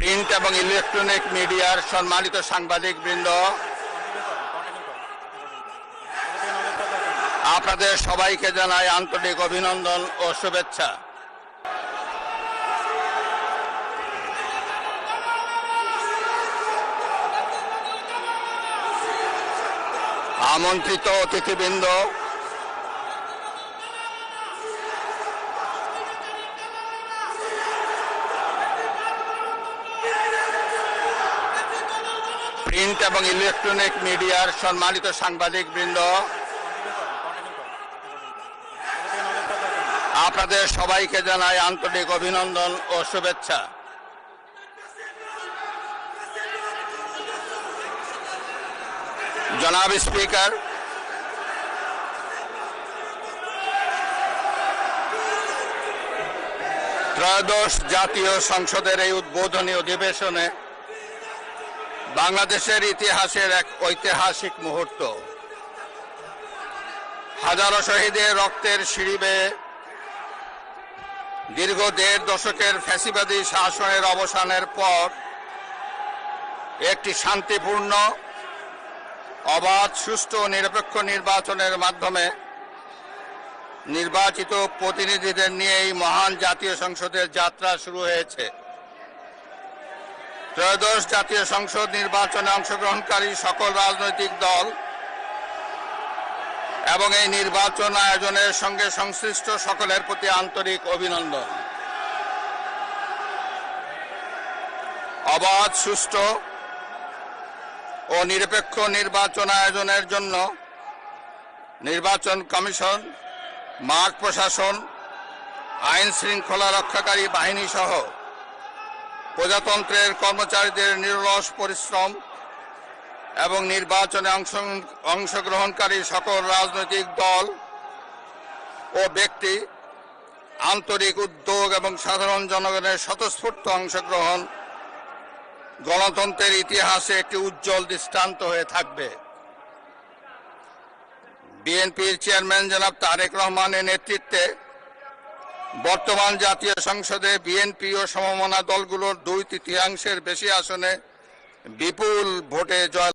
Print এবং electronic মিডিয়ার সম্মানিত সাংবাদিকবৃন্দ, আপনাদের সবাইকে জানাই আন্তরিক অভিনন্দন ও শুভেচ্ছা। আমন্ত্রিত অতিথিবৃন্দ, প্রিন্ট এবং ইলেকট্রনিক মিডিয়ার সম্মানিত সাংবাদিকবৃন্দ, আপনাদের সবাইকে জানাই আন্তরিক অভিনন্দন ও শুভেচ্ছা। জনাব স্পিকার, ত্রয়োদশ জাতীয় সংসদের এই উদ্বোধনী অধিবেশনে বাংলাদেশের ইতিহাসের এক ঐতিহাসিক মুহূর্ত। হাজারো শহীদের রক্তের সিঁড়ি বেয়ে দীর্ঘ ১.৫ দশকের ফ্যাসিবাদী শাসনের অবসানের পর একটি শান্তিপূর্ণ, অবাধ, সুষ্ঠু ও নিরপেক্ষ নির্বাচনের মাধ্যমে নির্বাচিত প্রতিনিধিদের নিয়ে এই মহান জাতীয় সংসদের যাত্রা শুরু হয়েছে। ত্রয়োদশ জাতীয় সংসদ নির্বাচনে অংশগ্রহণকারী সকল রাজনৈতিক দল এবং এই নির্বাচন আয়োজনের সঙ্গে সংশ্লিষ্ট সকলের প্রতি আন্তরিক অভিনন্দন। অবাধ, সুষ্ঠু ও নিরপেক্ষ নির্বাচন আয়োজনের জন্য নির্বাচন কমিশন, মাঠ প্রশাসন, আইন শৃঙ্খলা রক্ষাকারী বাহিনী সহ প্রজাতন্ত্রের কর্মচারীদের নিরলস পরিশ্রম এবং নির্বাচনে অংশগ্রহণকারী সকল রাজনৈতিক দল ও ব্যক্তি, আন্তরিক উদ্যোগ এবং সাধারণ জনগণের স্বতঃস্ফূর্ত অংশগ্রহণ গণতন্ত্রের ইতিহাসে একটি উজ্জ্বল দৃষ্টান্ত হয়ে থাকবে। বিএনপির চেয়ারম্যান জনাব তারেক রহমানের নেতৃত্বে বর্তমান জাতীয় সংসদে বিএনপি ও সমমনা দলগুলোর ২/৩ বেশি আসনে বিপুল ভোটে জয়